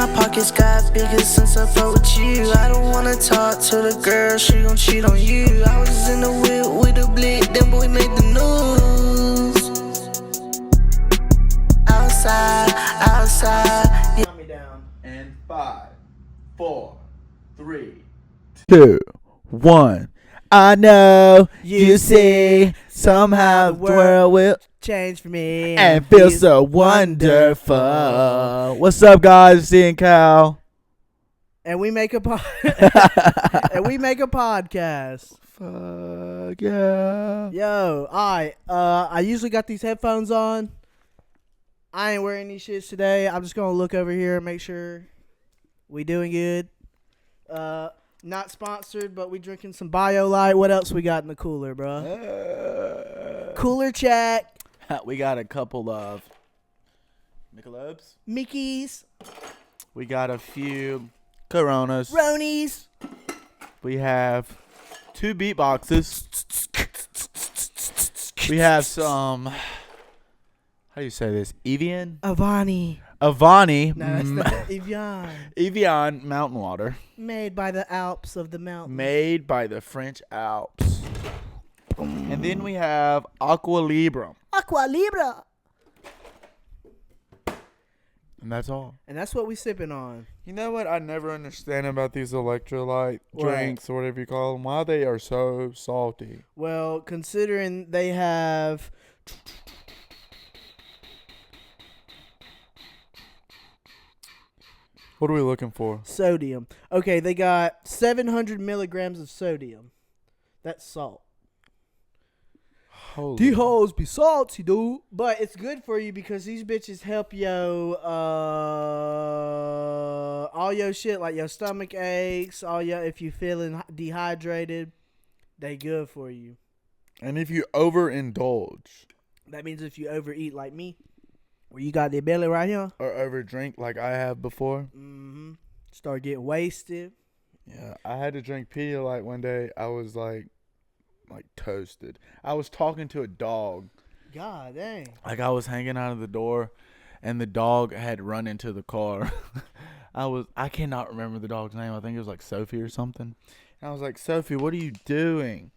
my pockets got bigger since I fuck with you. I don't wanna talk to the girl, she gon' cheat on you. I was in the whip with a blick, then boy made the news. Outside, yeah. Count me down. And 5, 4, 3, 2, 1. I know you see somehow the world will change for me and feel so wonderful. What's up, guys? It's E and Cal. and we make a and we make a podcast. Fuck yeah. Yo, alright. I usually got these headphones on. I ain't wearing these shits today. I'm just gonna look over here and make sure we doing good. Not sponsored, but we drinking some BioLite. What else we got in the cooler, bro? Cooler chat. We got a couple of Michelobs. Mickeys. We got a few Coronas. Ronies. We have 2 beatboxes. We have some, how do you say this? Evian? Avani. Avani. No, that's not Evian. Evian mountain water. Made by the Alps of the mountain. Made by the French Alps. And then we have Aqua Libra. Aqua Libra. And that's all. And that's what we sipping on. You know what I never understand about these electrolyte What? drinks or whatever you call them? Why they are so salty. Well, considering they have What are we looking for? sodium. Okay, they got 700 milligrams of sodium. That's salt. Holy. hoes be salty, dude. But it's good for you because these bitches help all your shit, like your stomach aches, if you feeling dehydrated, they good for you. And if you overindulge That means if you overeat like me, where you got the belly right here, or overdrink like I have before. start getting wasted. Yeah, I had to drink Pedialyte one day. I was like toasted. I was talking to a dog. God dang. Like I was hanging out of the door and the dog had run into the car. I cannot remember the dog's name. I think it was like Sophie or something. And I was like, Sophie, what are you doing?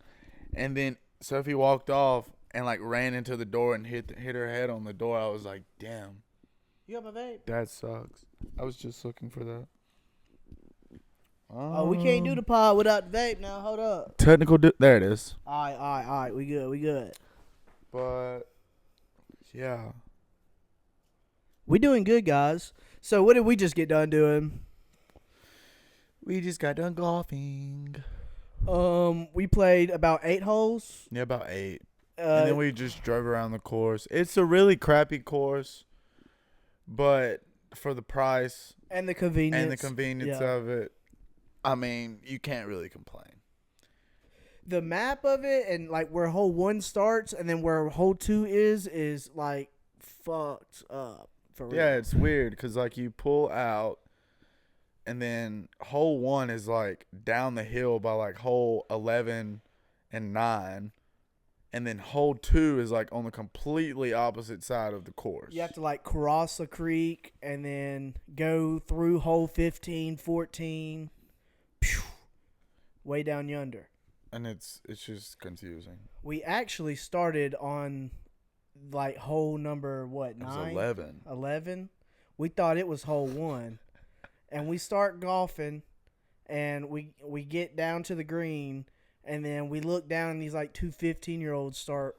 And then Sophie walked off and like ran into the door and hit her head on the door. I was like, damn. You got my vape? That sucks. I was just looking for that. Oh, we can't do the pod without the vape now. Hold up. Technical. There it is. All right. We good. But yeah. We doing good, guys. So what did we just get done doing? We just got done golfing. We played about 8 holes. Yeah, about 8. And And then we just drove around the course. It's a really crappy course, but for the price and the convenience. Yeah. of it, I mean, you can't really complain. The map of it and like where hole 1 starts and then where hole 2 is like fucked up for real. Yeah, it's weird because like you pull out, and then hole 1 is like down the hill by like hole 11 and 9. And then hole 2 is like on the completely opposite side of the course. You have to like cross a creek and then go through hole 15, 14, way down yonder. And it's just confusing. We actually started on like hole number what, It was 9? 11. 11. We thought it was hole 1. And we start golfing and we get down to the green. And then we look down and these like 2 15-year-olds start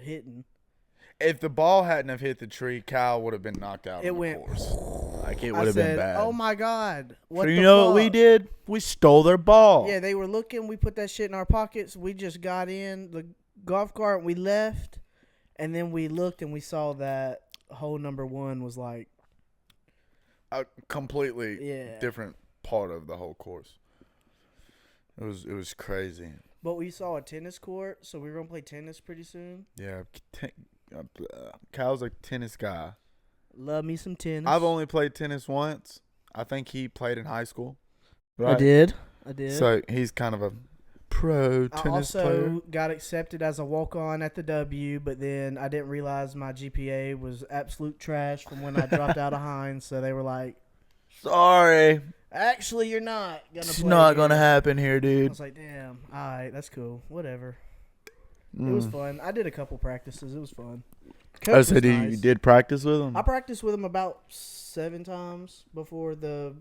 hitting. If the ball hadn't have hit the tree, Kyle would have been knocked out. It on the went. course. Like it I would have been said, bad. oh my God. What So the you know what we fuck? did? We stole their ball. Yeah, they were looking. We put that shit in our pockets. We just got in the golf cart and we left. And then we looked and we saw that hole number 1 was like. A completely Yeah. different part of the whole course. It was crazy. But we saw a tennis court, so we were going to play tennis pretty soon. Yeah, Kyle's a tennis guy. Love me some tennis. I've only played tennis once. I think he played in high school. I did. So he's kind of a pro I tennis also player. got accepted as a walk-on at the W, but then I didn't realize my GPA was absolute trash from when I dropped out of Hines. So they were like, Sorry. Actually, you're not gonna It's play not here. gonna happen here, I dude. was like, damn. All right, that's cool. Whatever. It was fun. I did a couple practices. It was fun. Coach Oh, so was you nice. did practice with him? I practiced with him about 7 times before the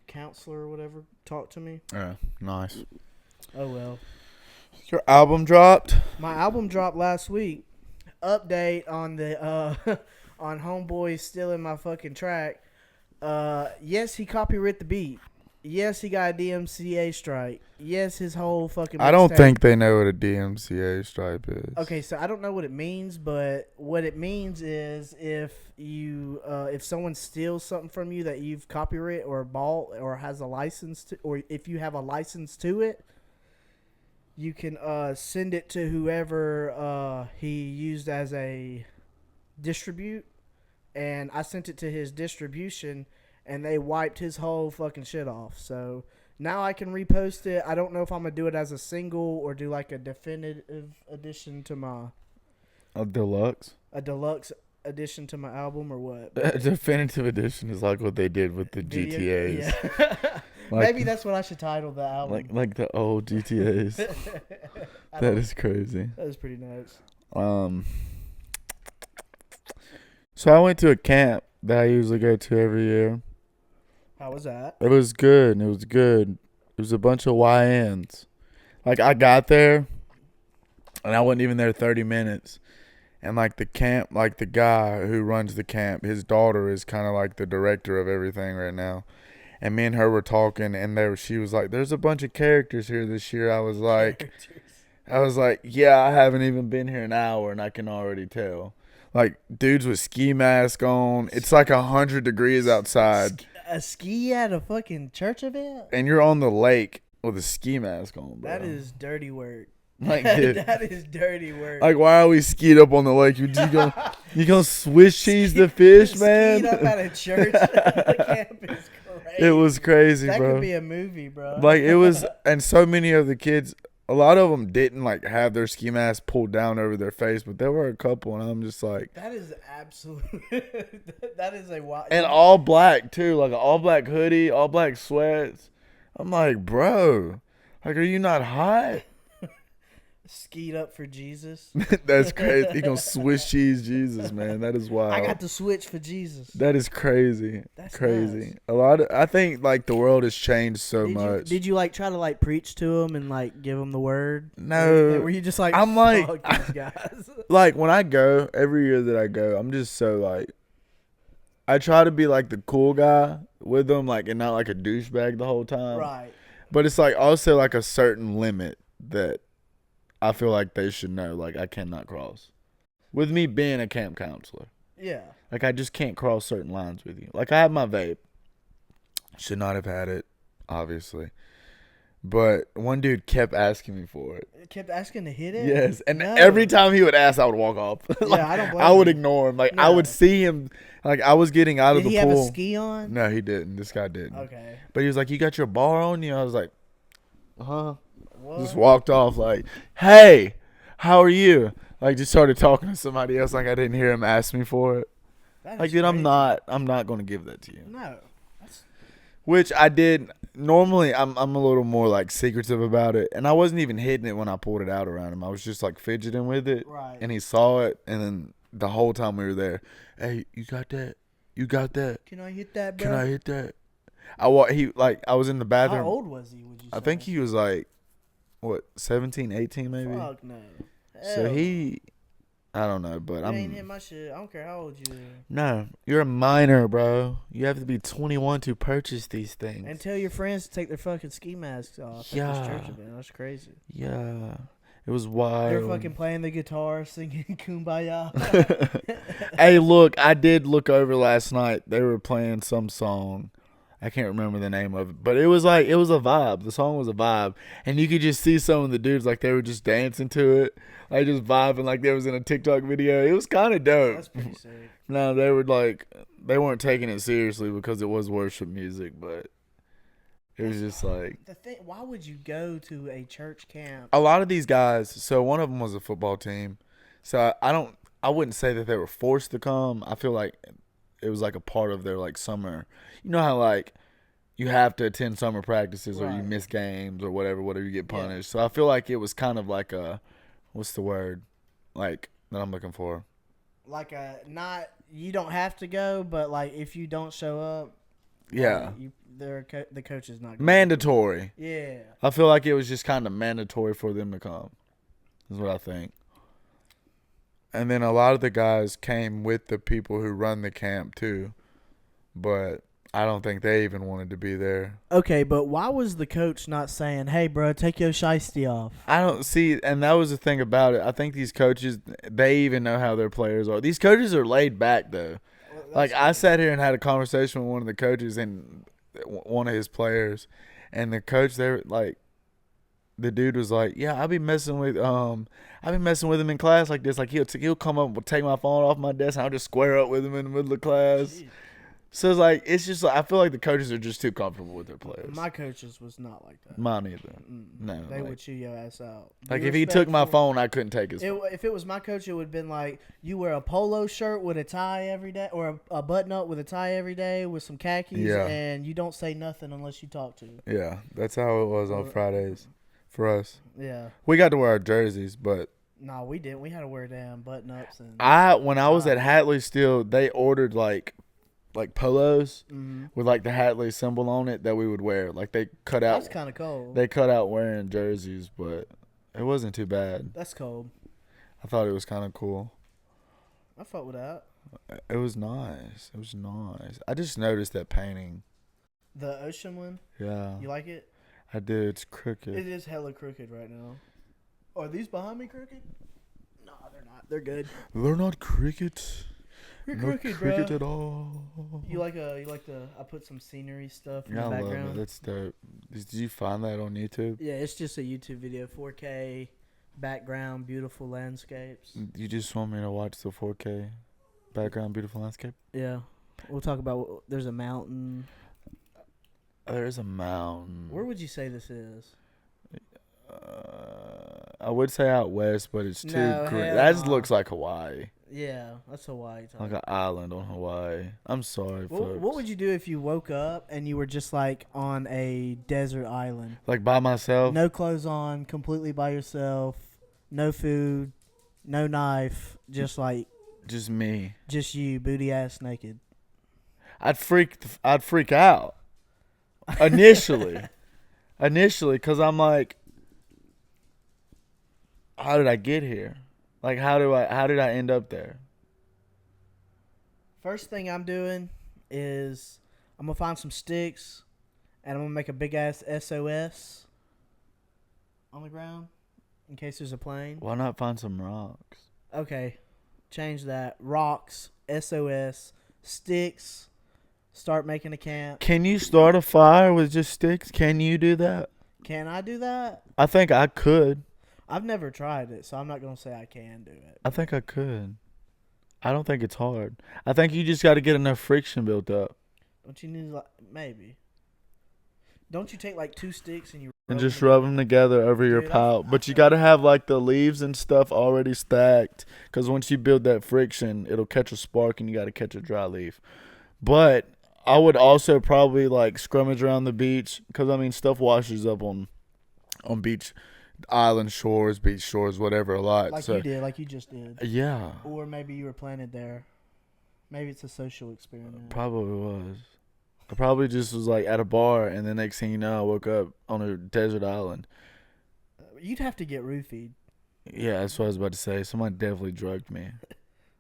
counselor or whatever talked to me. Yeah, nice. Oh well. Your album dropped? My album dropped last week. Update on the on Homeboy stealing my fucking track. Yes, he copyrighted the beat. Yes, he got a DMCA strike. Yes, his whole fucking I don't mixtape. think they know what a DMCA stripe is. Okay, so I don't know what it means, but what it means is if someone steals something from you that you've copyrighted or bought or has a license to, or if you have a license to it, you can send it to whoever he used as a distribute, and I sent it to his distribution, and they wiped his whole fucking shit off. So now I can repost it. I don't know if I'm gonna do it as a single or do like a definitive edition to my A deluxe? a deluxe edition to my album or what. A definitive edition is like what they did with the GTAs. Yeah. Like- Maybe that's what I should title the album. Like the old GTAs. That is crazy. That was pretty nuts. So I went to a camp that I usually go to every year. How was that? It was good. It was good. It was a bunch of YNs. Like, I got there, and I wasn't even there 30 minutes. And, like, the camp, like, the guy who runs the camp, his daughter is kind of like the director of everything right now. And me and her were talking, and she was like, there's a bunch of characters here this year. I was like, yeah, I haven't even been here an hour, and I can already tell. Like, dudes with ski mask on. It's like 100 degrees outside. A ski at a fucking church event? And you're on the lake with a ski mask on, bro. That is dirty work. Like, dude, That is dirty work. like, why are we skied up on the lake? You gonna Swiss cheese the fish, man? Skied up at a church. The camp is crazy. It was crazy, that bro. could be a movie, bro. Like, it was, and so many of the kids, a lot of them didn't like have their ski mask pulled down over their face, but there were a couple, and I'm just like, that is absolute. That is a wild. and all black too, like an all black hoodie, all black sweats. I'm like, bro, like, are you not hot? Skied up for Jesus. That's crazy. You gonna Swiss cheese Jesus, man? That is wild. I got the switch for Jesus. That is crazy. That's crazy. nuts. I think like the world has changed so much. Did you like try to like preach to him and like give him the word? No. Were you just like I'm like- fuck these guys? Like when I go, every year that I go, I'm just so like, I try to be like the cool guy with them, like, and not like a douchebag the whole time. Right. But it's like also like a certain limit that I feel like they should know, like, I cannot cross. With me being a camp counselor. Yeah. Like, I just can't cross certain lines with you. Like, I have my vape. Should not have had it, obviously. But one dude kept asking me for it. Kept asking to hit it. Yes. And No. every time he would ask, I would walk off. Like, I don't blame I would you. ignore him. Like, I No. would see him. Like, I was getting out Did of he the have pool. a ski on? No, he didn't. This guy didn't. Okay. But he was like, you got your bar on you? I was like, huh? What? Just walked off like, hey, how are you? Like, just started talking to somebody else like I didn't hear him ask me for it. That Like, is dude, crazy. I'm not going to give that to you. No. Which I did. Normally, I'm a little more, like, secretive about it. And I wasn't even hitting it when I pulled it out around him. I was just, like, fidgeting with it. Right. And he saw it. And then the whole time we were there, hey, you got that? You got that? Can I hit that, bro? Can I hit that? I was in the bathroom. How old was he? Would you say? I think he was, like, what, 17, 18 maybe? Fuck no. So Hell he, I don't know, but no. You ain't hit I'm, my shit. I don't care how old you are. no, you're a minor, bro. You have to be 21 to purchase these things. And tell your friends to take their fucking ski masks off at this Yeah. church event. That's crazy. Yeah, it was wild. They're fucking playing the guitar, singing "Kumbaya." Hey, look, I did look over last night. They were playing some song. I can't remember the name of it, but it was a vibe. The song was a vibe, and you could just see some of the dudes like they were just dancing to it, like just vibing like they was in a TikTok video. It was kind of dope. That's pretty sick. No, they were like, they weren't taking it seriously because it was worship music, but it was just like The thing, why would you go to a church camp? a lot of these guys. So one of them was a football team. So I wouldn't say that they were forced to come. I feel like it was like a part of their like summer. You know how like you have to attend summer practices or you Right. miss games or whatever you get Yeah. punished. So I feel like it was kind of like a, what's the word, like that I'm looking for? Like not you don't have to go, but like if you don't show up, Yeah, the coach is not gonna mandatory. Yeah. I feel like it was just kind of mandatory for them to come. Is what I think. And then a lot of the guys came with the people who run the camp too, but I don't think they even wanted to be there. Okay, but why was the coach not saying, "Hey, bro, take your shiesty off"? I don't see, and that was the thing about it. I think these coaches, they even know how their players are. These coaches are laid back though. Like I sat here and had a conversation with one of the coaches and one of his players, and the coach there, like, the dude was like, "Yeah, I'll be messing with him in class like this. Like he'll come up and take my phone off my desk, and I'll just square up with him in the middle of class." Jeez. So it's like I feel like the coaches are just too comfortable with their players. My coaches was not like that. Mine either. No, They like, would chew your ass out. like Be if he took my respectful. phone, I couldn't take his phone. If it was my coach, it would have been like you wear a polo shirt with a tie every day, or a button up with a tie every day with some khakis, Yeah. and you don't say nothing unless you talk to. Yeah, that's how it was on Fridays for us. Yeah. We got to wear our jerseys, but No, we didn't. We had to wear damn button ups and. when I was at Hatley still, they ordered like polos with like the Hatley symbol on it that we would wear. Like they cut out. That's kind of cold. They cut out wearing jerseys, but it wasn't too bad. That's cold. I thought it was kind of cool. I fuck with that. It was nice. It was nice. I just noticed that painting. The ocean one. Yeah, You like it? I did. It's crooked. It is hella crooked right now. Are these behind me crooked? No, they're not. They're good. They're not cricket. You're Not crooked, cricket bro. at all. You like the I put some scenery stuff in Yeah, the I love background. it. That's dope. Did you find that on YouTube? Yeah, it's just a YouTube video, 4K background, beautiful landscapes. You just want me to watch the 4K background, beautiful landscape? Yeah, we'll talk about. There's a mountain. There's a mountain. Where would you say this is? I would say out west, but it's too No, green. hell That just no. looks like Hawaii, Yeah, that's Hawaii. like an island on Hawaii. I'm sorry, folks. What would you do if you woke up and you were just like on a desert island? Like by myself? No clothes on, completely by yourself, no food, no knife, just like Just me. just you, booty ass naked. I'd freak out initially, because I'm like, how did I get here? Like, how did I end up there? First thing I'm doing is I'm gonna find some sticks and I'm gonna make a big ass SOS on the ground in case there's a plane. Why not find some rocks? Okay, change that. Rocks, SOS, sticks. Start making a camp. Can you start a fire with just sticks? Can you do that? Can I do that? I think I could. I've never tried it, so I'm not gonna say I can do it. I think I could. I don't think it's hard. I think you just got to get enough friction built up. Don't you need like maybe? Don't you take like 2 sticks and you And rub just them rub them together over your Dude, pile. But you got to have like the leaves and stuff already stacked. Because once you build that friction, it'll catch a spark and you got to catch a dry leaf. But I would also probably like scrummage around the beach. Because I mean, stuff washes up on beach, island shores, beach shores, whatever a lot. like so, you did, like you just did, yeah, or maybe you were planted there. Maybe it's a social experiment. probably was. I probably just was like at a bar and the next thing you know, I woke up on a desert island. You'd have to get roofied. Yeah, that's what I was about to say. Someone definitely drugged me.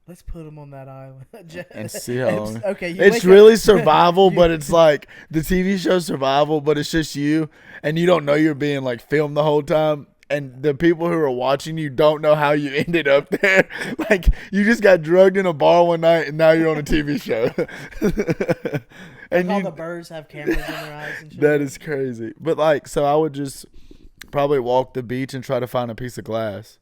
Let's put them on that island And see how long. Okay, you It's wake really up- survival, You- but it's like the TV show Survival, but it's just you, and you don't know you're being like filmed the whole time, and the people who are watching you don't know how you ended up there. Like you just got drugged in a bar one night, and now you're on a TV show. And all the birds have cameras in their eyes and shit. that is crazy. But like, so I would just probably walk the beach and try to find a piece of glass.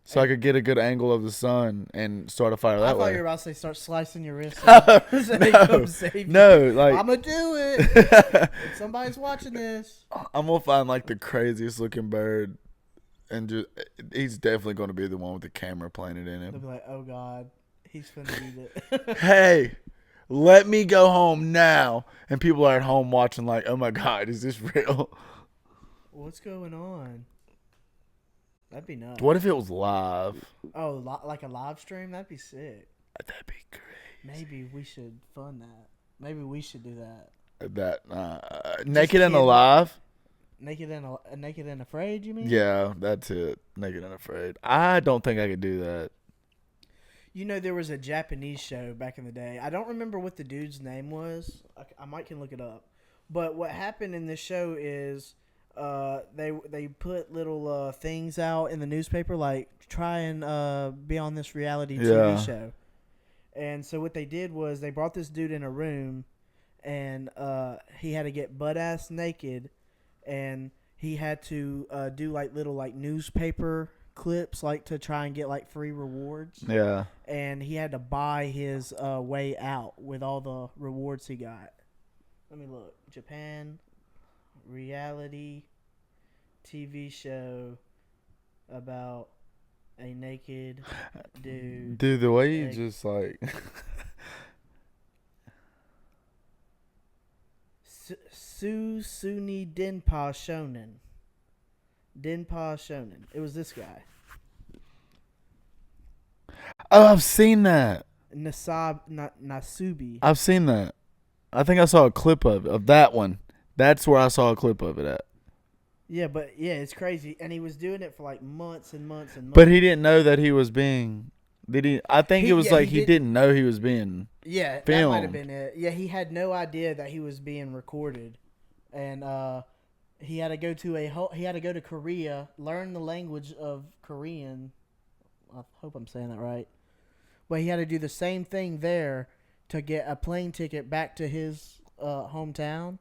So I could get a good angle of the sun and start a fire I that thought way. you were about to say start slicing your wrist. Off. So they come save you. No, like I'm gonna do it. If somebody's watching this. I'm gonna find like the craziest looking bird, and just he's definitely gonna be the one with the camera planted in They'll him. be like, oh God, he's finna eat it. Hey, Let me go home now. And people are at home watching like, oh my God, is this real? What's going on? That'd be nuts. What if it was live? Oh, like a live stream? That'd be sick. That'd be great. Maybe we should fund that. Maybe we should do that. Naked and Alive? Naked and Afraid, you mean? Yeah, that's it. Naked and Afraid. I don't think I could do that. You know, there was a Japanese show back in the day. I don't remember what the dude's name was. I might can look it up. But what happened in this show is they put little things out in the newspaper, like try and be on this reality TV show. And so what they did was they brought this dude in a room, and he had to get butt-ass naked, and he had to do like little like newspaper clips, like to try and get like free rewards. Yeah. And he had to buy his way out with all the rewards he got. Let me look. Japan reality TV show about a naked dude. Dude, the way you just like... Suni Denpa Shonen. It was this guy. Oh, I've seen that. Nasubi. I've seen that. I think I saw a clip of that one. That's where I saw a clip of it at. Yeah, it's crazy. And he was doing it for like months and months and months. But he didn't know that he was being... I think it was he didn't know he was being filmed. That might have been it. Yeah, he had no idea that he was being recorded. And he had to go to Korea, learn the language of Korean. I hope I'm saying that right. But he had to do the same thing there to get a plane ticket back to his hometown.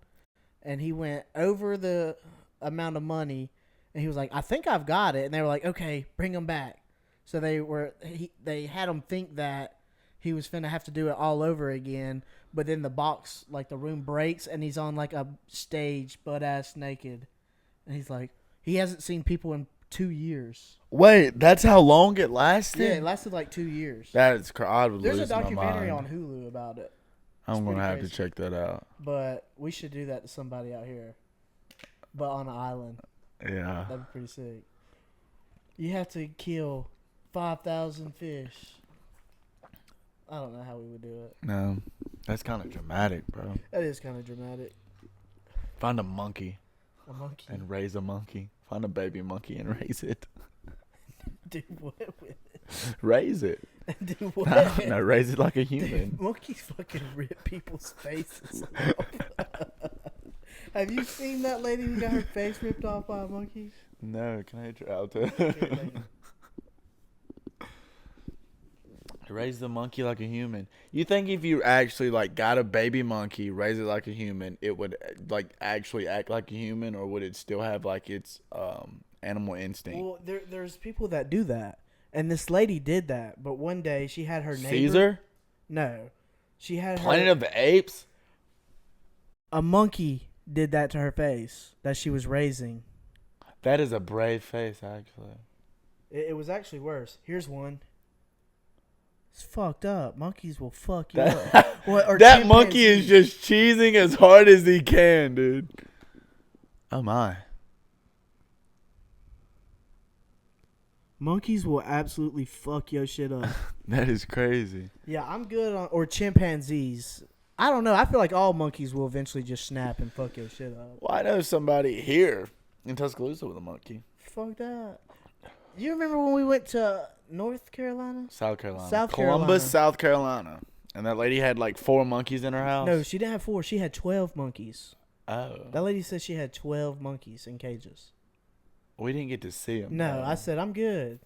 And he went over the amount of money, and he was like, I think I've got it. And they were like, okay, bring him back. So they had him think that he was finna have to do it all over again. But then the box, like the room breaks, and he's on like a stage, butt-ass naked. And he's like, he hasn't seen people in 2 years. Wait, that's how long it lasted? Yeah, it lasted like 2 years. That is I would There's a lose my documentary mind. on Hulu about it. I'm going to have crazy. to check that out. But we should do that to somebody out here. But on an island. Yeah. That'd be pretty sick. You have to kill 5,000 fish. I don't know how we would do it. No. That's kind of dramatic, bro. That is kind of dramatic. Find a monkey. A monkey. And raise a monkey. Find a baby monkey and raise it. Do what with it? Raise it. Do what? I don't know. Raise it like a human. Monkeys fucking rip people's faces off. Have you seen that lady who got her face ripped off by a monkey? No, can I try out to raise the monkey like a human? You think if you actually like got a baby monkey, raise it like a human, it would like actually act like a human, or would it still have like its animal instinct? Well, there's people that do that, and this lady did that. But one day she had her neighbor. Caesar? No, she had Planet of the Apes. A monkey did that to her face that she was raising. That is a brave face, actually. It was actually worse. Here's one. It's fucked up. Monkeys will fuck you up. That monkey is just cheesing as hard as he can, dude. Oh my. Monkeys will absolutely fuck your shit up. That is crazy. Yeah, I'm good on... Or chimpanzees. I don't know. I feel like all monkeys will eventually just snap and fuck your shit up. Well, I know somebody here in Tuscaloosa with a monkey. Fuck that. You remember when we went to North Carolina? South Carolina. South Columbus, Carolina. South Carolina. And that lady had like 4 monkeys in her house? No, she didn't have 4. She had 12 monkeys. Oh. That lady said she had 12 monkeys in cages. We didn't get to see them. No, though. I said, I'm good.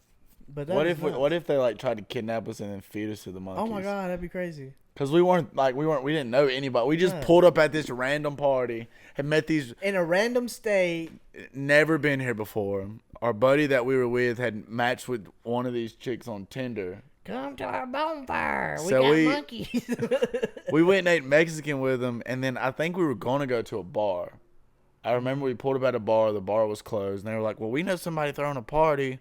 But that What if they like tried to kidnap us and then feed us to the monkeys? Oh my God, that'd be crazy. Because we didn't know anybody. We just pulled up at this random party, had met these, In a random state. never been here before. Our buddy that we were with had matched with one of these chicks on Tinder. Come to our bonfire. We So got we- monkeys. We went and ate Mexican with them, and then I think we were going to go to a bar. I remember we pulled up at a bar. The bar was closed, and they were like, well, we know somebody throwing a party.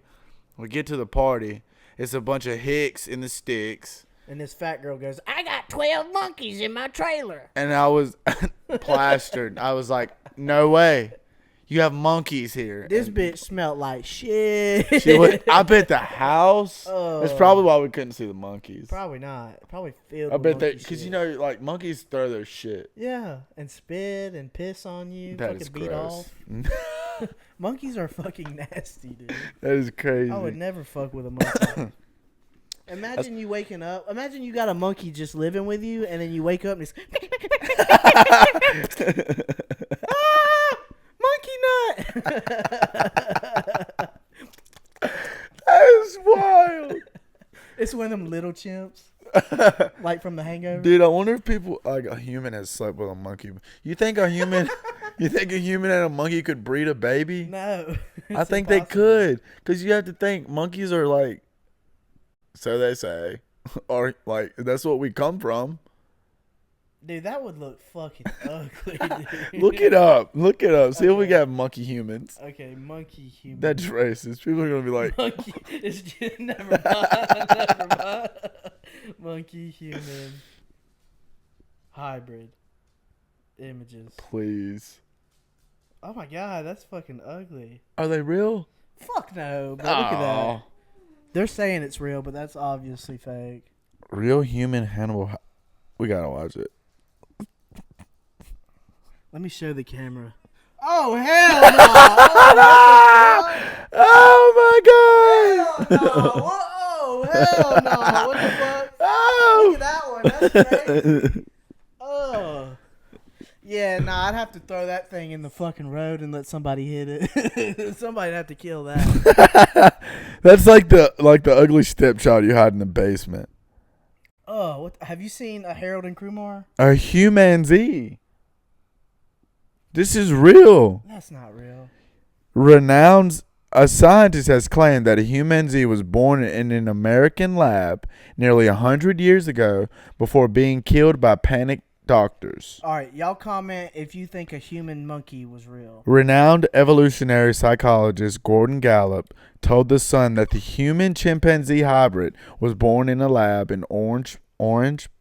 We get to the party. It's a bunch of hicks in the sticks. And this fat girl goes, I got got 12 monkeys in my trailer. And I was plastered. I was like, no way. You have monkeys here. This And bitch smelled like shit. I bet the house. That's probably why we couldn't see the monkeys. Probably not. Probably filled. I bet with they, monkey because shit. you know, like monkeys throw their shit. Yeah, and spit and piss on you. That fucking is beat gross. off. Monkeys are fucking nasty, dude. That is crazy. I would never fuck with a monkey. Imagine you waking up. Imagine you got a monkey just living with you, and then you wake up and it's monkey nut. That is wild. It's one of them little chimps, like from The Hangover. Dude, I wonder if people, like a human has slept with a monkey. You think a human and a monkey could breed a baby? No, I it's think they impossible. could, because you have to think monkeys are like, so they say, or like that's what we come from. Dude, that would look fucking ugly. Dude. Look it up. Look it up. See if we got monkey humans. Okay, monkey human. That's racist. People are gonna be like, Monkey. It's just, never mind. Never mind. Monkey human hybrid images. please. Oh my god, that's fucking ugly. Are they real? Fuck no, bro. Look at that. Aw. They're saying it's real, but that's obviously fake. Real human Hannibal. We gotta watch it. Let me show the camera. Oh hell no! Oh my god! Hell no! Whoa! Hell no! What the fuck? Oh! Look at that one. That's crazy. Oh. Yeah, nah, I'd have to throw that thing in the fucking road and let somebody hit it. Somebody'd have to kill that. That's like the ugly stepchild you hide in the basement. Oh, what? Have you seen a Harold and Kumar? A humanzee. This is real. That's not real. A scientist has claimed that a humanzee was born in an American lab nearly 100 years ago before being killed by panicked doctors. All right, y'all comment if you think a human monkey was real. Renowned evolutionary psychologist Gordon Gallup told The Sun that the human chimpanzee hybrid was born in a lab in Orange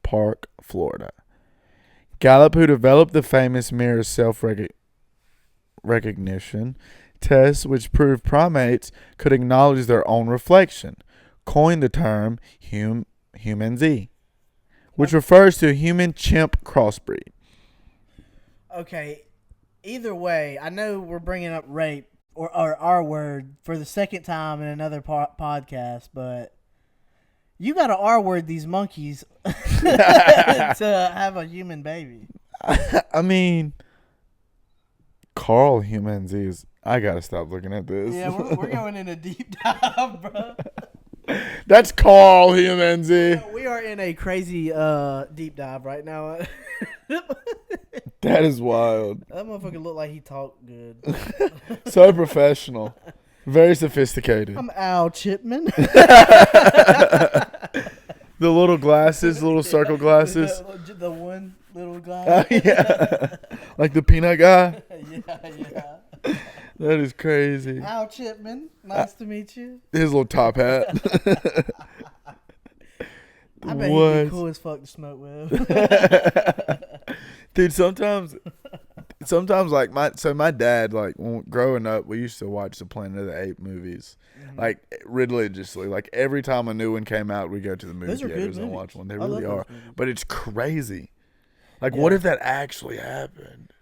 Park, Florida. Gallup, who developed the famous mirror self-recognition test, which proved primates could acknowledge their own reflection, coined the term humanzee, which refers to a human-chimp crossbreed. Okay, either way, I know we're bringing up rape or our word for the second time in another podcast, but you got to R-word these monkeys to have a human baby. I mean, Carl humanzee is... I gotta stop looking at this. Yeah, we're going in a deep dive, bro. That's Carl humanzee. We are in a crazy deep dive right now. That is wild. That motherfucker looked like he talked good. So professional. Very sophisticated. I'm Al Chipman. The little glasses, little circle glasses. The one little guy. Yeah. Like the peanut guy. Yeah. That is crazy. Al Chipman, nice to meet you. His little top hat. I bet he'd be cool as fuck to smoke with. Dude, sometimes like my dad, like growing up, we used to watch the Planet of the Apes movies, like religiously. Like every time a new one came out, we go to the movie Those are good theaters and movies. watch one. They I really love are, those movies. but it's crazy. Like, Yeah. what if that actually happened?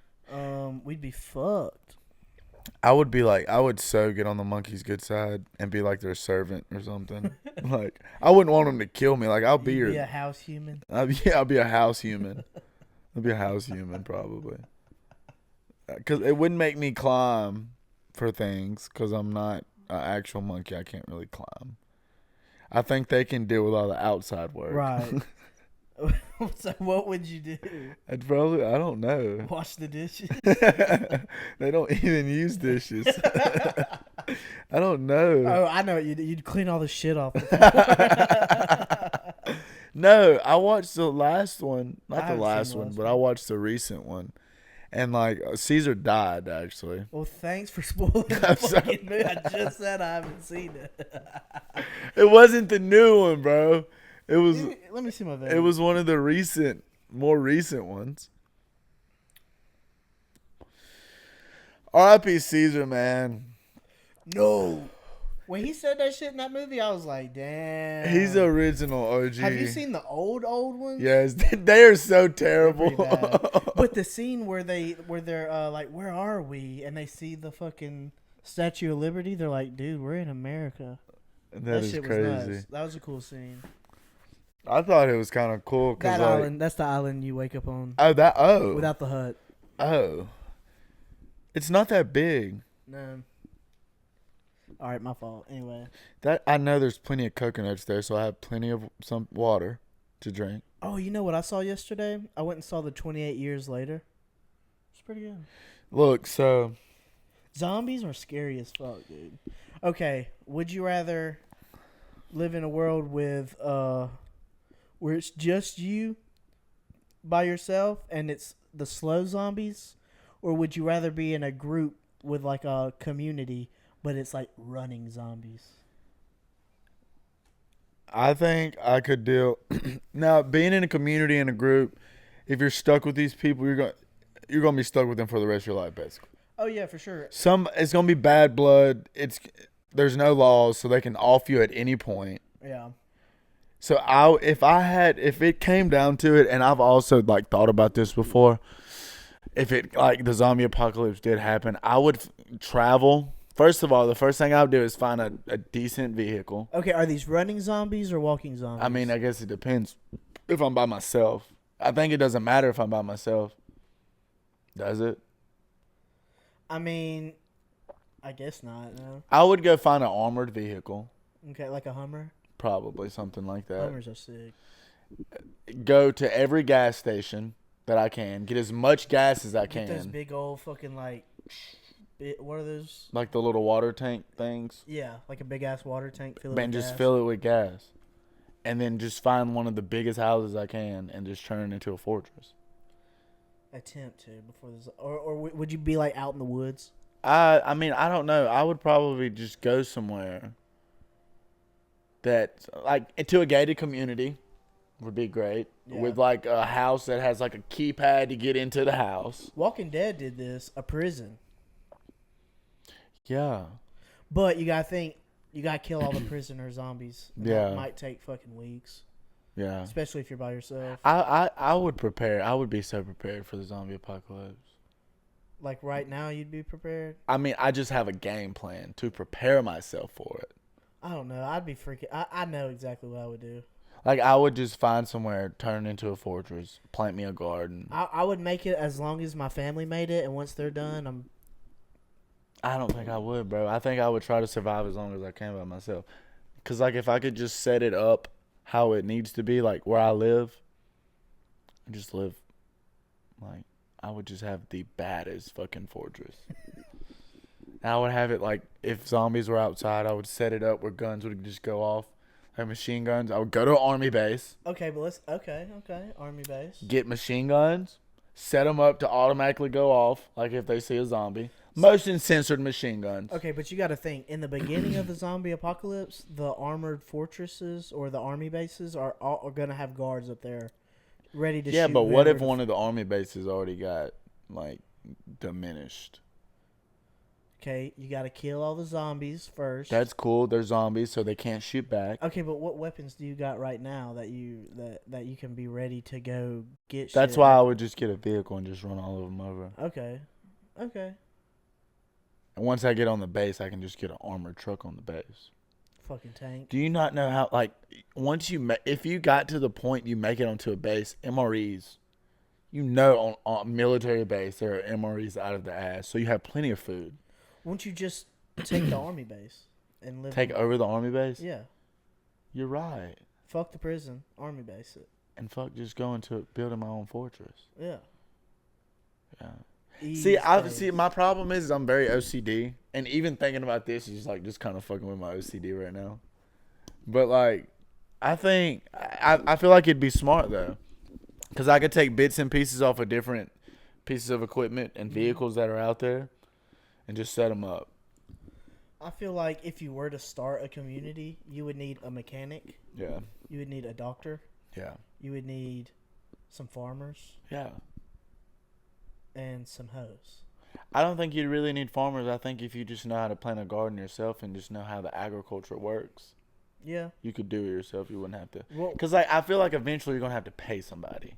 We'd be fucked. I would so get on the monkey's good side and be like their servant or something. Like, I wouldn't want them to kill me. Like, I'll be You'd your... be a house human. I'll be a house human. I'll be a house human, probably. Because it wouldn't make me climb for things, because I'm not an actual monkey. I can't really climb. I think they can deal with all the outside work. Right. So what would you do? I don't know. Wash the dishes? They don't even use dishes. I don't know. Oh, I know what you'd do. You'd clean all the shit off the floor. No, I watched the last one. I Not the haven't last seen the one, last but I watched the recent one. And, like, Caesar died, actually. Well, thanks for spoiling the I'm sorry. fucking movie. I just said I haven't seen it. It wasn't the new one, bro. It was Let me see my it video. was one of the more recent ones. R.I.P. Caesar, man. No. When he said that shit in that movie, I was like, damn. He's the original OG. Have you seen the old ones? Yes, they are so They're terrible. pretty bad. But the scene where they're like, where are we? And they see the fucking Statue of Liberty. They're like, dude, we're in America. that is shit was crazy. nuts. That was a cool scene. I thought it was kind of cool because That island, that's the island you wake up on oh without the hut. oh, it's not that big. No. All right, my fault. Anyway. That I know there's plenty of coconuts there, so I have plenty of some water to drink. Oh, you know what I saw yesterday? I went and saw the 28 Years Later. It's pretty good. Look, so Zombies are scary as fuck, dude. Okay, would you rather live in a world with where it's just you by yourself and it's the slow zombies, or would you rather be in a group with like a community but it's like running zombies? I think I could deal. Now, being in a community in a group, if you're stuck with these people, you're gonna be stuck with them for the rest of your life, basically. Oh yeah, for sure. It's gonna be bad blood. There's no laws, so they can off you at any point. Yeah. So if it came down to it, and I've also like thought about this before, if it like the zombie apocalypse did happen, I would travel. First of all, the first thing I would do is find a decent vehicle. Okay, are these running zombies or walking zombies? I mean, I guess it depends if I'm by myself. I think it doesn't matter if I'm by myself. Does it? I mean, I guess not. No. I would go find an armored vehicle. Okay, like a Hummer. Probably something like that. Hummers are sick. Go to every gas station that I can. Get as much gas as I Get those can. big old fucking like, what are those? Like the little water tank things. Yeah, like a big ass water tank. Fill it And with just gas. fill it with gas. And then just find one of the biggest houses I can and just turn it into a fortress. Attempt to before this, or would you be like out in the woods? I mean, I don't know. I would probably just go somewhere that, like, to a gated community would be great. Yeah. With, like, a house that has, like, a keypad to get into the house. Walking Dead did this, a prison. Yeah. But you gotta think, you gotta kill all the prisoner zombies. And Yeah. that might take fucking weeks, Yeah. especially if you're by yourself. I would prepare. I would be so prepared for the zombie apocalypse. Like right now, you'd be prepared. I mean, I just have a game plan to prepare myself for it. I don't know. I'd be freaking. I know exactly what I would do. Like, I would just find somewhere, turn it into a fortress, plant me a garden. I would make it as long as my family made it, and once they're done, I don't think I would, bro. I think I would try to survive as long as I can by myself. Because, like, if I could just set it up how it needs to be, like, where I live, and just live, like, I would just have the baddest fucking fortress. And I would have it, like, if zombies were outside, I would set it up where guns would just go off. Like machine guns. I would go to an army base. Okay, but let's. Okay. Army base. Get machine guns. Set them up to automatically go off, like if they see a zombie. Motion censored machine guns. Okay, but you got to think, in the beginning of the zombie apocalypse, the armored fortresses or the army bases are going to have guards up there ready to shoot. Yeah, but what if whoever one of the army bases already got, like, diminished? Okay, you got to kill all the zombies first. That's cool. They're zombies, so they can't shoot back. Okay, but what weapons do you got right now that you can be ready to go get? That's shit? why I would just get a vehicle and just run all of them over. Okay. And once I get on the base, I can just get an armored truck on the base. Fucking tank. Do you not know how, like, once if you got to the point you make it onto a base, MREs, you know, on a military base, there are MREs out of the ass, so you have plenty of food. Won't you just take the army base and live? Take over the army base? Yeah. You're right. Fuck the prison. Army base it. And fuck just going to building my own fortress. Yeah. Yeah. See, my problem is I'm very OCD, and even thinking about this is like just kind of fucking with my OCD right now. But like, I think I feel like it'd be smart though, because I could take bits and pieces off of different pieces of equipment and vehicles that are out there, and just set them up. I feel like if you were to start a community, you would need a mechanic Yeah. You would need a doctor. Yeah. You would need some farmers Yeah. and some hoes. I don't think you really need farmers. I think if you just know how to plant a garden yourself and just know how the agriculture works, Yeah. you could do it yourself. You wouldn't have to. Well, Because like, I feel like eventually you're going to have to pay somebody.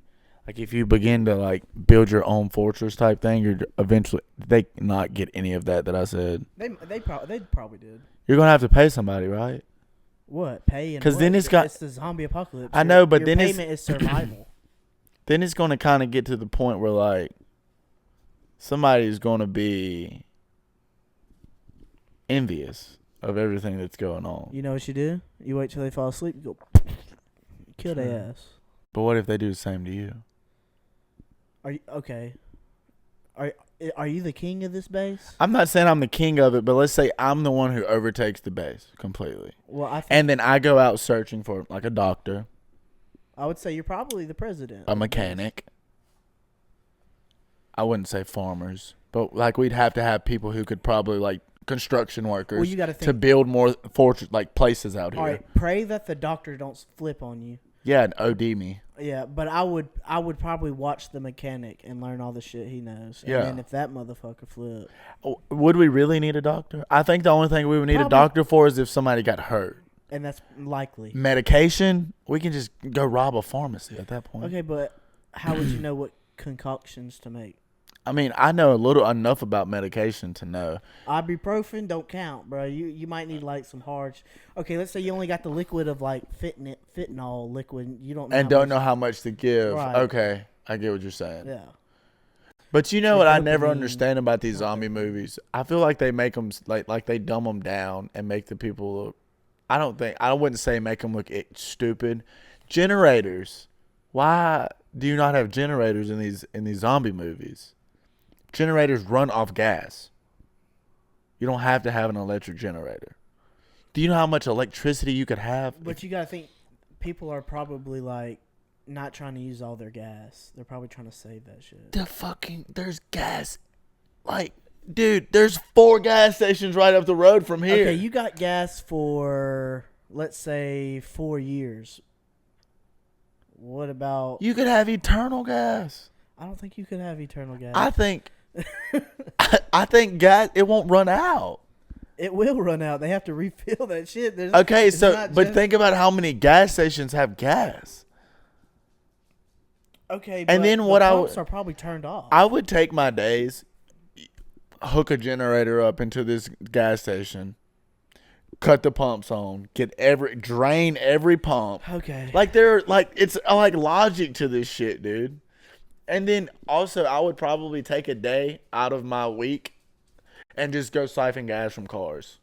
Like if you begin to like build your own fortress type thing, you're eventually they not get any of that I said. they probably did. You're going to have to pay somebody, right? What pay and 'Cause what? then it's got- the zombie apocalypse. I know, but your then it's- payment is survival. Then it's going to kind of get to the point where like somebody's going to be envious of everything that's going on. You know what you do? You wait till they fall asleep. You go kill their ass. But what if they do the same to you? Are you okay? Are you the king of this base? I'm not saying I'm the king of it, but let's say I'm the one who overtakes the base completely. Well, I think And then I go out searching for like a doctor, I would say you're probably the president. a of the base. mechanic. I wouldn't say farmers, but like we'd have to have people who could probably like construction workers Well, you got to to think. build more fortress like places out here. All right, pray that the doctor don't flip on you. Yeah, and OD me. Yeah, but I would probably watch the mechanic and learn all the shit he knows. And Yeah. then if that motherfucker flip, Oh, would we really need a doctor? I think the only thing we would need a Probably. doctor for is if somebody got hurt. and that's likely. Medication, we can just go rob a pharmacy at that point. Okay, but how would you know what concoctions to make? I mean, I know a little enough about medication to know. Ibuprofen don't count, bro. You might need like some hard. Okay, let's say you only got the liquid of like fentanyl liquid. You don't know And how don't much- know how much to give. Right. Okay, I get what you're saying. Yeah. But you know The what I never dopamine. understand about these zombie movies? I feel like they make them like they dumb them down and make the people look. I wouldn't say make them look stupid. Generators. Why do you not have generators in these zombie movies? Generators run off gas. You don't have to have an electric generator. Do you know how much electricity you could have? But you gotta think, people are probably like not trying to use all their gas. They're probably trying to save that shit. There's gas. Like, dude, there's 4 gas stations right up the road from here. Okay, you got gas for let's say 4 years. What about? You could have eternal gas. I don't think you could have eternal gas. I think I think gas it won't run out. It will run out. They have to refill that shit. Okay, it's so not but just- think about how many gas stations have gas. Okay, and but then the what I pumps would- are probably turned off. I would take my days, hook a generator up into this gas station, cut the pumps on, drain every pump. Okay. It's like logic to this shit, dude. And then also I would probably take a day out of my week and just go siphon gas from cars.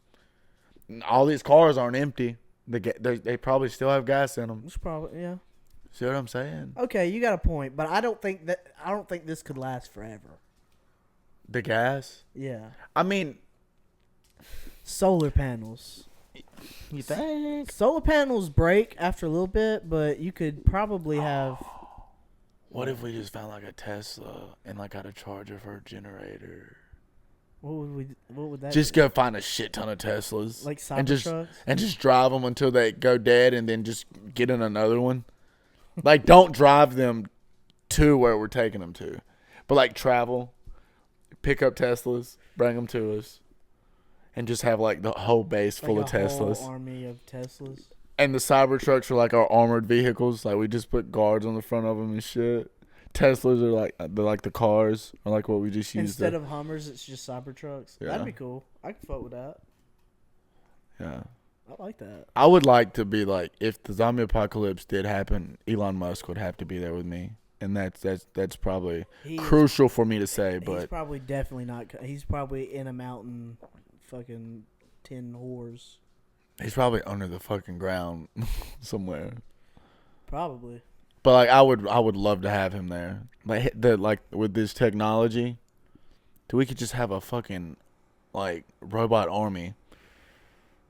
All these cars aren't empty. They probably still have gas in them. It's probably yeah. See what I'm saying? Okay, you got a point, but I don't think this could last forever. The gas? Yeah. I mean, Solar panels. you think? Solar panels break after a little bit, but you could probably have. What if we just found like a Tesla and like got a charger for a generator? What would that? Just be? go find a shit ton of Teslas, Like and Cybertrucks? just drive them until they go dead, and then just get in another one. Like, don't drive them to where we're taking them to, but like travel, pick up Teslas, bring them to us, and just have like the whole base full Like of a whole Teslas. army of Teslas. And the Cybertrucks are like our armored vehicles. Like we just put guards on the front of them and shit. Teslas are like the cars, or like what we just used. Instead of Hummers, it's just Cybertrucks. Yeah. That'd be cool. I could fuck with that. Yeah. I like that. I would like to be like, if the zombie apocalypse did happen, Elon Musk would have to be there with me, and that's probably He is- crucial for me to say. He's But probably definitely not. He's probably in a mountain, fucking 10 whores. he's probably under the fucking ground somewhere. Probably. But like, I would love to have him there. Like with this technology, we could just have a fucking like robot army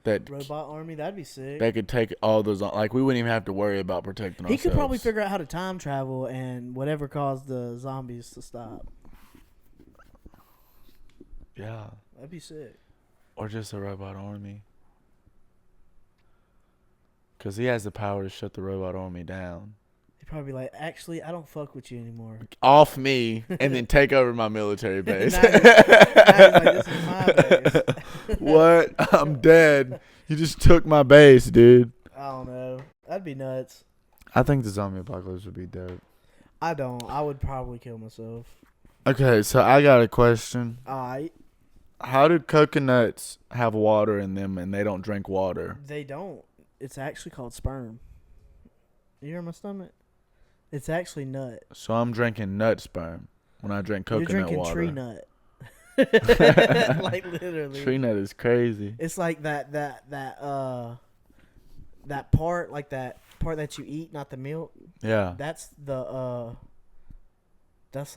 that Robot army, that'd be sick. they could take all those. Like we wouldn't even have to worry about protecting He ourselves. could probably figure out how to time travel and whatever caused the zombies to stop. Yeah, That'd be sick. or just a robot army. Because he has the power to shut the robot army down. He'd probably be like, actually, I don't fuck with you anymore. Off me and then take over my military base. Now he's like, this is my base. What? I'm dead. You just took my base, dude. I don't know. That'd be nuts. I think the zombie apocalypse would be dope. I don't. I would probably kill myself. Okay, so I got a question. Alright. How do coconuts have water in them and they don't drink water? They don't. It's actually called sperm. You hear my stomach? It's actually nut. So I'm drinking nut sperm when I drink coconut You're drinking water. tree nut. Like literally. Tree nut is crazy. It's like that part, like that part that you eat, not the milk. Yeah. That's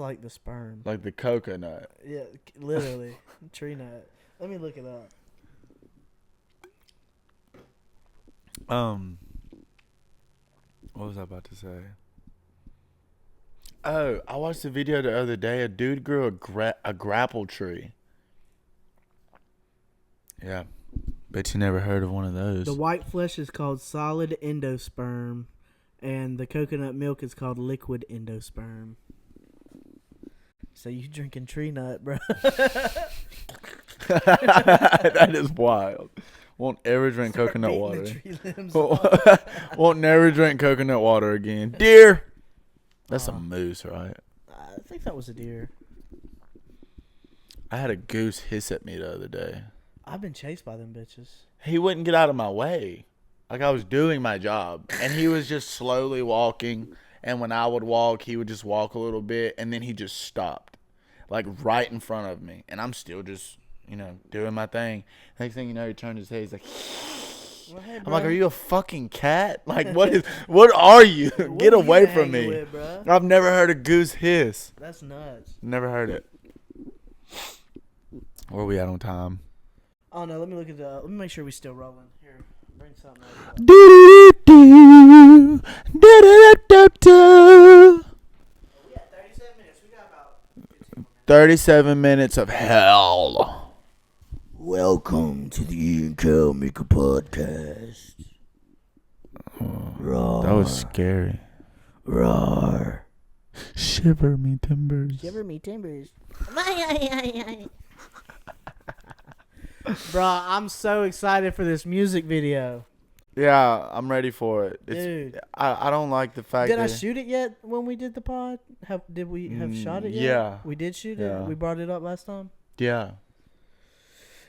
like the sperm. Like the coconut. Yeah, literally. Tree nut. Let me look it up. What was I about to say? Oh, I watched a video the other day. A dude grew a grapple tree. Yeah. Bet you never heard of one of those. The white flesh is called solid endosperm, and the coconut milk is called liquid endosperm. So you drinking tree nut, bro? That is wild. Won't ever drink Start coconut beating water. the tree limbs off. Won't never drink coconut water again. Deer. That's a moose, right? I think that was a deer. I had a goose hiss at me the other day. I've been chased by them bitches. He wouldn't get out of my way. Like I was doing my job. And he was just slowly walking. And when I would walk, he would just walk a little bit. And then he just stopped. Like right in front of me. And I'm still just, doing my thing. Next thing you know, he turned his head. He's like, Well, hey, I'm like, are you a fucking cat? Like, what are you? What Get are you away from hanging me. with, bruh? I've never heard a goose hiss. That's nuts. Never heard it. Where are we at on time? Oh no, let me look at let me make sure we're still rolling. Here, bring something up. Do-do-do-do. Do-do-do-do-do. We got 37 minutes. We got about 37 minutes of hell. Welcome to the E&CMAP podcast. Roar. That was scary. Roar. Shiver me timbers. Shiver me timbers. Bruh, I'm so excited for this music video. Yeah, I'm ready for it. Dude. I don't like the fact Did that I shoot it yet when we did the pod? Did we have shot it yet? yeah. We did shoot Yeah. it? We brought it up last time? Yeah.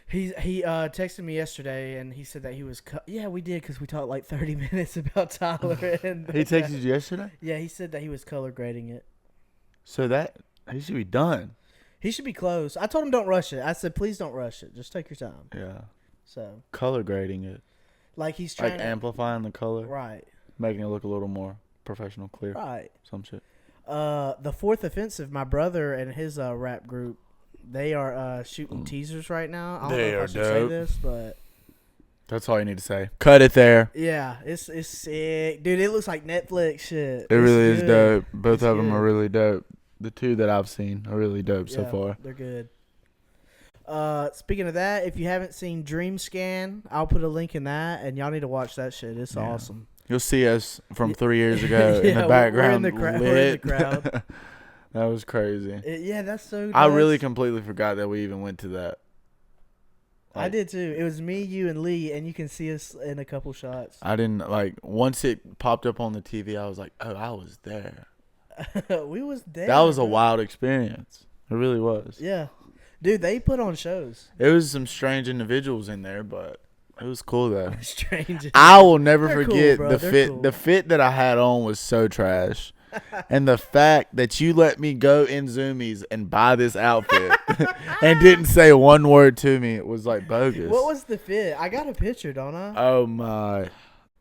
He texted me yesterday and he said that he was yeah, we did because we talked like 30 minutes about Tyler. And He texted you yesterday? Yeah, he said that he was color grading it. So he should be done. He should be close. I told him don't rush it. I said please don't rush it. Just take your time. Yeah. So Color grading it. like he's trying Like to, amplifying the color. right. Making it look a little more professional, clear. Right. Some shit. The Fourth Offensive, my brother and his rap group, they are shooting teasers right now. I don't They know if are I should say dope. this, but That's all you need to say. Cut it there. yeah, it's sick, dude. It looks like Netflix shit. It really is dope. Both It's of them are good. really dope. The two that I've seen are really dope so Yeah, far. they're good. Speaking of that, if you haven't seen Dream Scan, I'll put a link in that, and y'all need to watch that shit. It's Yeah. awesome. You'll see us from 3 years ago in Yeah, the we're background. in the we're in the lit. crowd. That was crazy. Yeah, that's so. I really nuts. completely forgot that we even went to that. I did too. It was me, you, and Lee, and you can see us in a couple shots. I didn't once it popped up on the TV, I was like, oh, I was there. We was there. That was a bro. wild experience. It really was. Yeah, dude, they put on shows. It was some strange individuals in there, but it was cool though. Strange. I will never They're cool, forget bro. the They're fit. cool. The fit that I had on was so trash, and the fact that you let me go in Zoomies and buy this outfit and didn't say one word to me, it was like bogus. What was the fit? I got a picture, don't I? Oh my.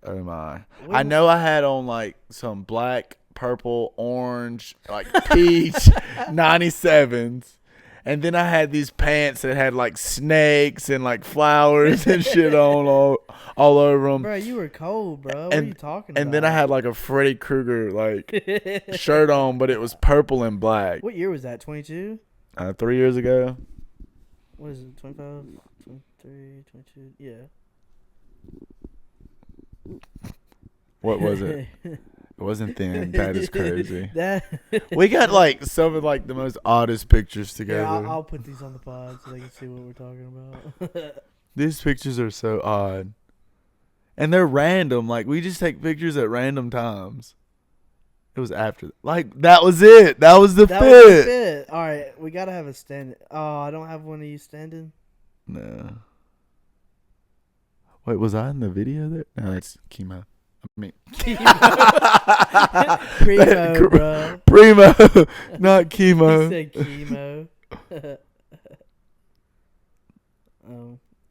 I What- know I had on like some black, purple, orange, like peach 97s. And then I had these pants that had like snakes and like flowers and shit on all over them. Bro, you were cold, bro. What are And- you talking about? And then I had like a Freddy Krueger like shirt on, but it was purple and black. What year was that? 22? 3 years ago. What is it? 25, 23, 22? Yeah. What was it? It wasn't thin. That is crazy. That We got like some of like the most oddest pictures together. yeah, I'll put these on the pod so they can see what we're talking about. These pictures are so odd. And they're random. Like, we just take pictures at random times. It was after. Like, that was it. That was the That fit. was the fit. All right, we gotta have a stand. Oh, I don't have one of you standing. No. Wait, was I in the video there? No, that's chemo. I mean, Primo, bro. Primo, not He chemo. said chemo.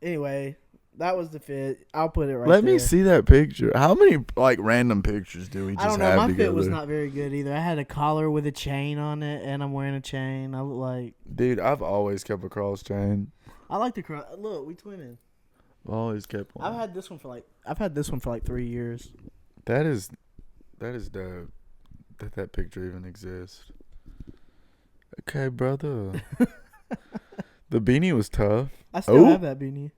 Anyway, that was the fit. I'll put it right Let there. me see that picture. How many like random pictures do we just I don't know. have My together? fit was not very good either. I had a collar with a chain on it, and I'm wearing a chain. I look like. Dude, I've always kept a cross chain. I like the look. We twinning. Always kept one. I've had this one for like 3 years. That is dope. That picture even exists. Okay, brother. The beanie was tough. I still Oh. have that beanie.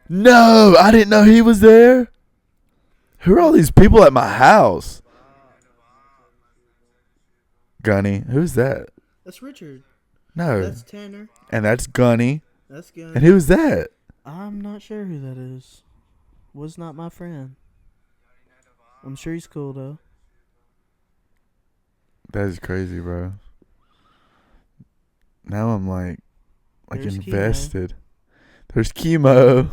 No, I didn't know he was there. Who are all these people at my house? Gunny, who's that? That's Richard. No, That's Tanner. and that's Gunny. That's good. And who's that? I'm not sure who that is. Was not my friend. I'm sure he's cool though. That is crazy, bro. Now I'm like There's Chemo. invested. There's chemo.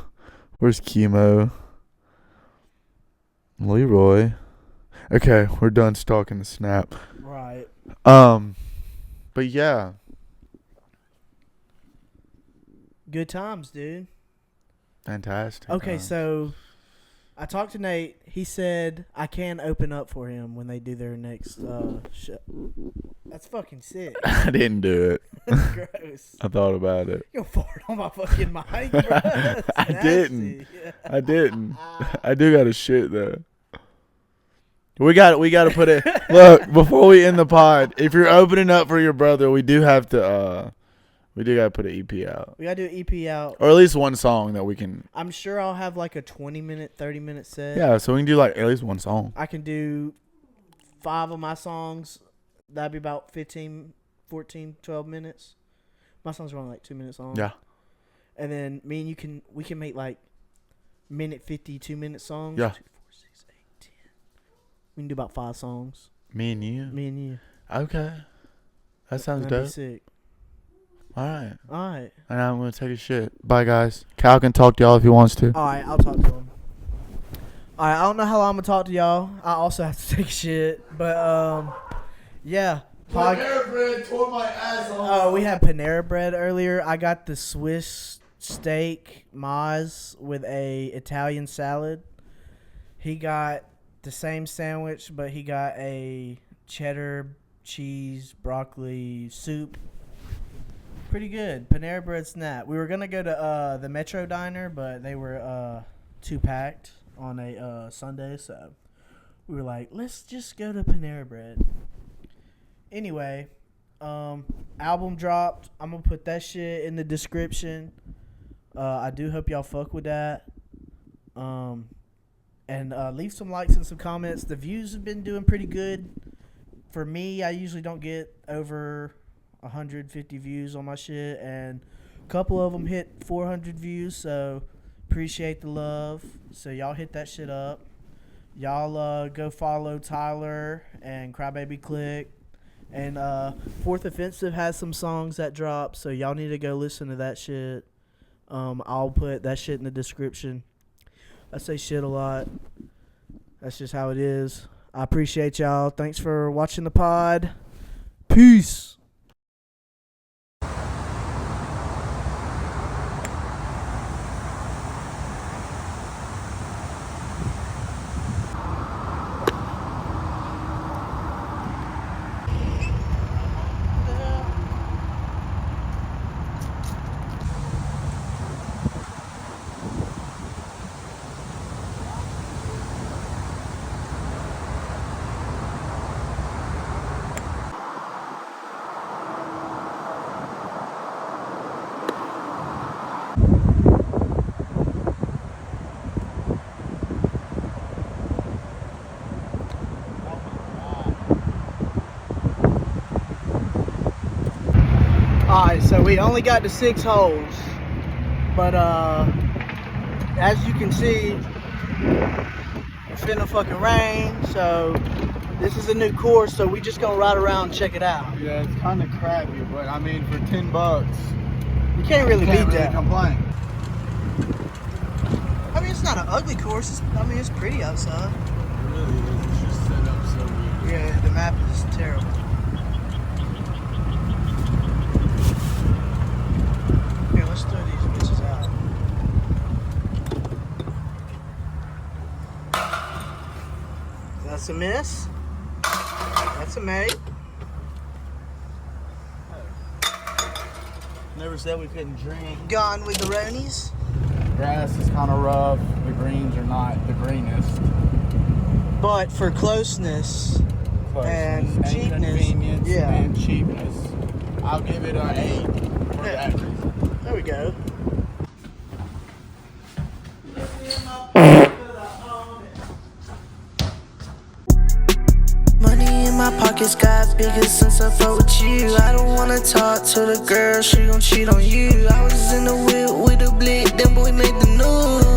Where's chemo? Leroy. Okay, we're done stalking the snap. Right. But yeah. Good times, dude. Fantastic. Okay, so I talked to Nate. He said I can open up for him when they do their next show. That's fucking sick. I didn't do it. That's gross. I thought about it. You fart on my fucking mic, bro. That's I nasty. didn't. I didn't. I do got a shit though. We got to put it. Look, before we end the pod, if you're opening up for your brother, we do got to put an EP out. We gotta do an EP out. Or at least one song that we can. I'm sure I'll have like a 20-minute, 30-minute set. Yeah, so we can do like at least one song. I can do 5 of my songs. That'd be about 15, 14, 12 minutes. My songs are only like 2 minutes long. Yeah. And then me and we can make like minute 50, 2-minute songs. Yeah. 2, 4, 6, 8, 10. We can do about 5 songs. Me and you. Me and you. Okay. That sounds That'd be dope. sick. All right. All right. And I'm gonna take a shit. Bye, guys. Cal can talk to y'all if he wants to. All right, I'll talk to him. All right, I don't know how long I'm gonna talk to y'all. I also have to take a shit, but yeah. Panera Bread tore my ass off. Oh, we had Panera Bread earlier. I got the Swiss steak Maz with a Italian salad. He got the same sandwich, but he got a cheddar cheese broccoli soup. Pretty good. Panera Bread snap. We were gonna go to the Metro Diner, but they were too packed on a Sunday, so we were like, let's just go to Panera Bread. Anyway, album dropped. I'm gonna put that shit in the description. I do hope y'all fuck with that. And leave some likes and some comments. The views have been doing pretty good. For me, I usually don't get over 150 views on my shit, and a couple of them hit 400 views, so appreciate the love. So y'all hit that shit up. Y'all go follow Tyler and Crybaby Clique. And Fourth Offensive has some songs that drop, so y'all need to go listen to that shit. I'll put that shit in the description. I say shit a lot. That's just how it is. I appreciate y'all. Thanks for watching the pod. Peace. So we only got the 6 holes, but as you can see, it's finna fucking rain. So this is a new course, so we just gonna ride around and check it out. Yeah, it's kind of crappy, but I mean, for $10, You can't really can't beat really that. complain. I mean, it's not an ugly course. It's pretty outside. It really is. It's just set up so weird. Yeah, the map is terrible. Here, let's throw these bitches out. That's a miss. That's a mate. Never said we couldn't drink. Gone with the Ronies. Grass is kind of rough. The greens are not the greenest. But for closeness, And cheapness. convenience, Yeah. and cheapness, I'll give it an 8 for Yeah. that reason. there we go. Money in my pockets got bigger since I fuck with you. I don't wanna talk to the girl, she gon' cheat on you. I was in the whip with a blick, then boy made the news.